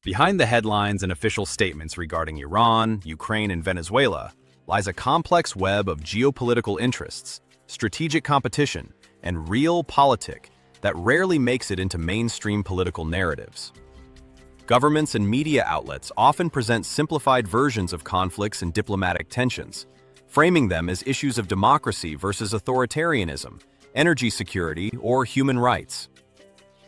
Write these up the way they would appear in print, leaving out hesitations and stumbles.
Behind the headlines and official statements regarding Iran, Ukraine, and Venezuela lies a complex web of geopolitical interests, strategic competition, and realpolitik that rarely makes it into mainstream political narratives. Governments and media outlets often present simplified versions of conflicts and diplomatic tensions, framing them as issues of democracy versus authoritarianism, energy security, or human rights.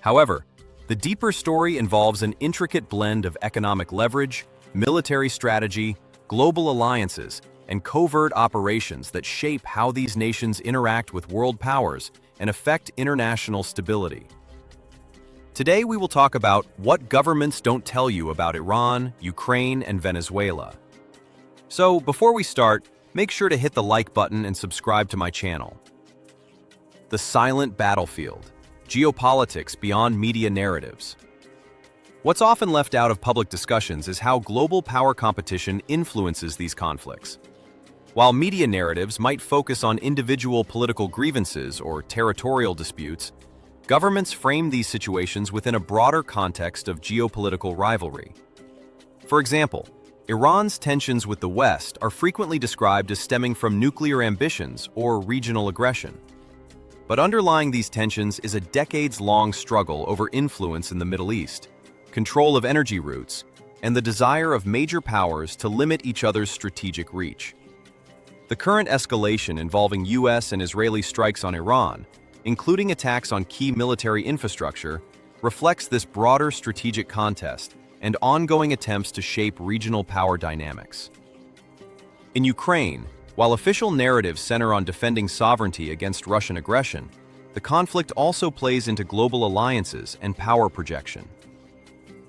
However, the deeper story involves an intricate blend of economic leverage, military strategy, global alliances, and covert operations that shape how these nations interact with world powers and affect international stability. Today we will talk about what governments don't tell you about Iran, Ukraine, and Venezuela. So before we start, make sure to hit the like button and subscribe to my channel. The silent battlefield. Geopolitics beyond media narratives. What's often left out of public discussions is how global power competition influences these conflicts. While media narratives might focus on individual political grievances or territorial disputes, governments frame these situations within a broader context of geopolitical rivalry. For example, Iran's tensions with the West are frequently described as stemming from nuclear ambitions or regional aggression. But underlying these tensions is a decades-long struggle over influence in the Middle East, control of energy routes, and the desire of major powers to limit each other's strategic reach. The current escalation involving US and Israeli strikes on Iran, including attacks on key military infrastructure, reflects this broader strategic contest and ongoing attempts to shape regional power dynamics. In Ukraine, while official narratives center on defending sovereignty against Russian aggression, the conflict also plays into global alliances and power projection.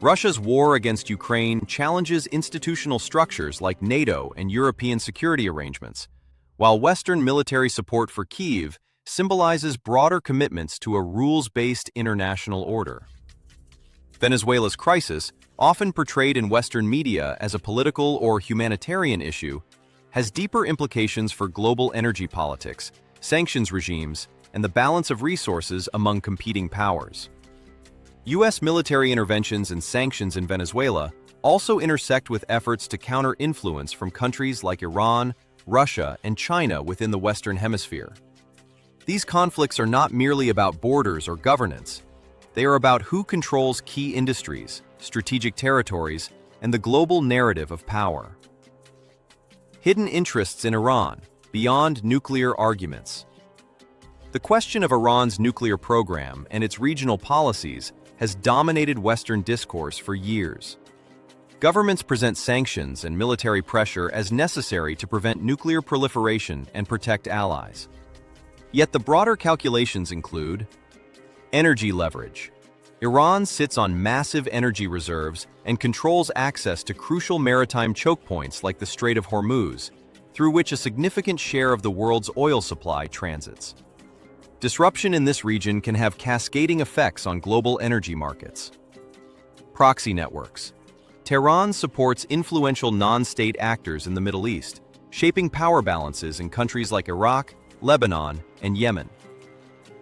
Russia's war against Ukraine challenges institutional structures like NATO and European security arrangements, while Western military support for Kyiv symbolizes broader commitments to a rules-based international order. Venezuela's crisis, often portrayed in Western media as a political or humanitarian issue, has deeper implications for global energy politics, sanctions regimes, and the balance of resources among competing powers. US military interventions and sanctions in Venezuela also intersect with efforts to counter influence from countries like Iran, Russia, and China within the Western Hemisphere. These conflicts are not merely about borders or governance. They are about who controls key industries, strategic territories, and the global narrative of power. Hidden interests in Iran, beyond nuclear arguments. The question of Iran's nuclear program and its regional policies has dominated Western discourse for years. Governments present sanctions and military pressure as necessary to prevent nuclear proliferation and protect allies. Yet the broader calculations include energy leverage. Iran sits on massive energy reserves and controls access to crucial maritime choke points like the Strait of Hormuz, through which a significant share of the world's oil supply transits. Disruption in this region can have cascading effects on global energy markets. Proxy networks. Tehran supports influential non-state actors in the Middle East, shaping power balances in countries like Iraq, Lebanon, and Yemen.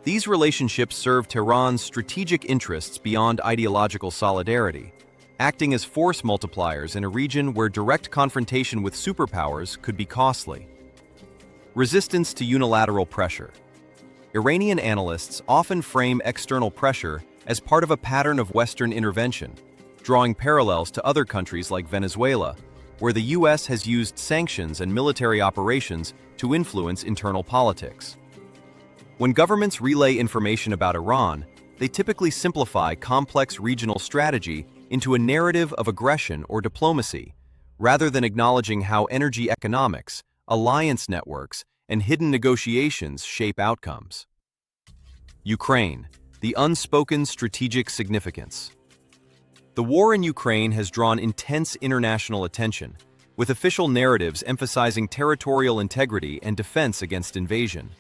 These relationships serve Tehran's strategic interests beyond ideological solidarity, acting as force multipliers in a region where direct confrontation with superpowers could be costly. Resistance to unilateral pressure. Iranian analysts often frame external pressure as part of a pattern of Western intervention, drawing parallels to other countries like Venezuela, where the US has used sanctions and military operations to influence internal politics. When governments relay information about Iran, they typically simplify complex regional strategy into a narrative of aggression or diplomacy, rather than acknowledging how energy economics, alliance networks, and hidden negotiations shape outcomes. Ukraine, the unspoken strategic significance. The war in Ukraine has drawn intense international attention, with official narratives emphasizing territorial integrity and defense against invasion.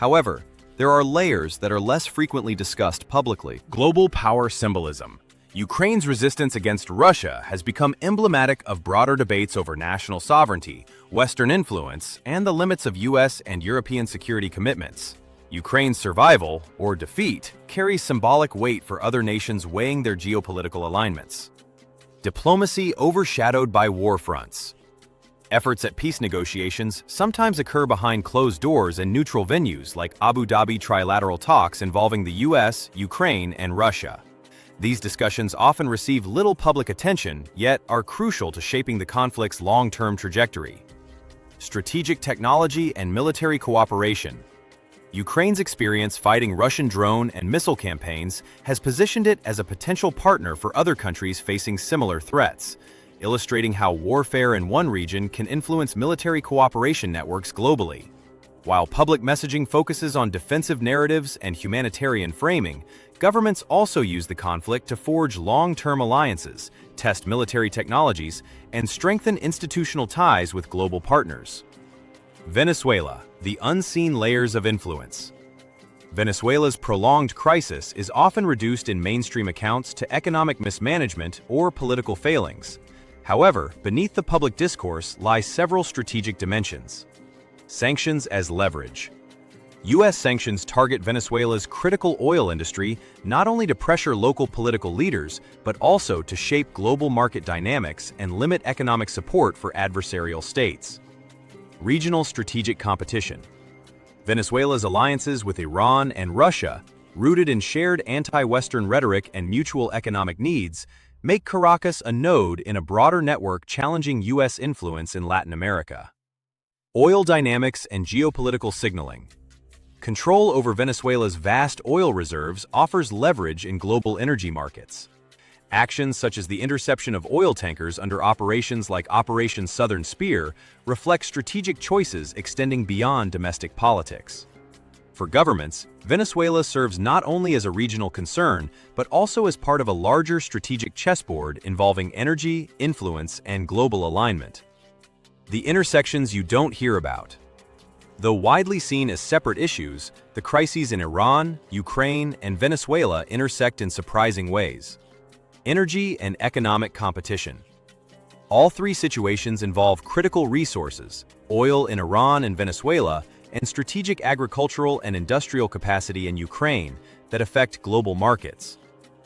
However, there are layers that are less frequently discussed publicly. Global power symbolism. Ukraine's resistance against Russia has become emblematic of broader debates over national sovereignty, Western influence, and the limits of US and European security commitments. Ukraine's survival, or defeat, carries symbolic weight for other nations weighing their geopolitical alignments. Diplomacy overshadowed by war fronts. Efforts at peace negotiations sometimes occur behind closed doors and neutral venues like Abu Dhabi trilateral talks involving the US, Ukraine, and Russia. These discussions often receive little public attention, yet are crucial to shaping the conflict's long-term trajectory. Strategic technology and military cooperation. Ukraine's experience fighting Russian drone and missile campaigns has positioned it as a potential partner for other countries facing similar threats, illustrating how warfare in one region can influence military cooperation networks globally. While public messaging focuses on defensive narratives and humanitarian framing, governments also use the conflict to forge long-term alliances, test military technologies, and strengthen institutional ties with global partners. Venezuela, the unseen layers of influence. Venezuela's prolonged crisis is often reduced in mainstream accounts to economic mismanagement or political failings. However, beneath the public discourse lie several strategic dimensions. Sanctions as leverage. U.S. sanctions target Venezuela's critical oil industry not only to pressure local political leaders, but also to shape global market dynamics and limit economic support for adversarial states. Regional strategic competition. Venezuela's alliances with Iran and Russia, rooted in shared anti-Western rhetoric and mutual economic needs, make Caracas a node in a broader network challenging U.S. influence in Latin America. Oil dynamics and geopolitical signaling. Control over Venezuela's vast oil reserves offers leverage in global energy markets. Actions such as the interception of oil tankers under operations like Operation Southern Spear reflect strategic choices extending beyond domestic politics. For governments, Venezuela serves not only as a regional concern, but also as part of a larger strategic chessboard involving energy, influence, and global alignment. The intersections you don't hear about. Though widely seen as separate issues, the crises in Iran, Ukraine, and Venezuela intersect in surprising ways. Energy and economic competition. All three situations involve critical resources, oil in Iran and Venezuela, and strategic agricultural and industrial capacity in Ukraine that affect global markets.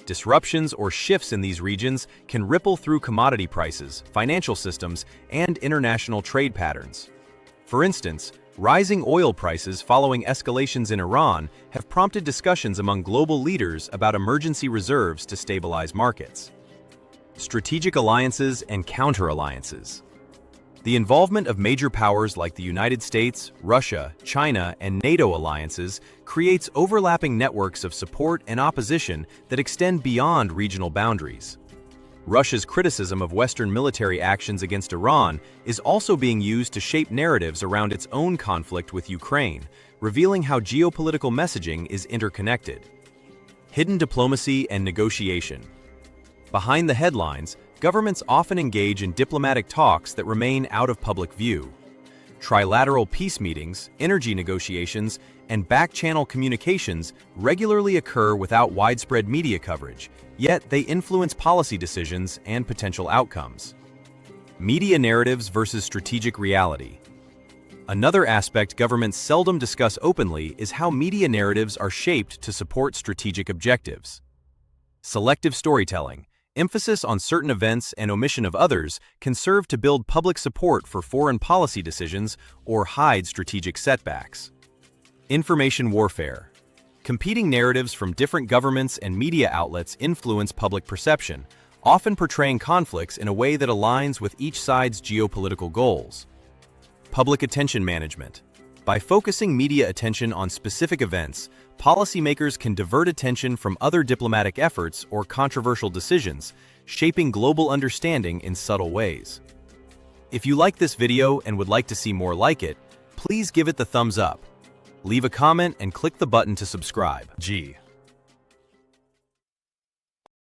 Disruptions or shifts in these regions can ripple through commodity prices, financial systems, and international trade patterns. For instance, rising oil prices following escalations in Iran have prompted discussions among global leaders about emergency reserves to stabilize markets. Strategic alliances and counter-alliances. The involvement of major powers like the United States, Russia, China, and NATO alliances creates overlapping networks of support and opposition that extend beyond regional boundaries. Russia's criticism of Western military actions against Iran is also being used to shape narratives around its own conflict with Ukraine, revealing how geopolitical messaging is interconnected. Hidden diplomacy and negotiation. Behind the headlines, governments often engage in diplomatic talks that remain out of public view. Trilateral peace meetings, energy negotiations, and back-channel communications regularly occur without widespread media coverage, yet they influence policy decisions and potential outcomes. Media narratives versus strategic reality. Another aspect governments seldom discuss openly is how media narratives are shaped to support strategic objectives. Selective storytelling, emphasis on certain events and omission of others, can serve to build public support for foreign policy decisions or hide strategic setbacks. Information warfare. Competing narratives from different governments and media outlets influence public perception, often portraying conflicts in a way that aligns with each side's geopolitical goals. Public attention management. By focusing media attention on specific events, policymakers can divert attention from other diplomatic efforts or controversial decisions, shaping global understanding in subtle ways. If you like this video and would like to see more like it, please give it the thumbs up. Leave a comment and click the button to subscribe.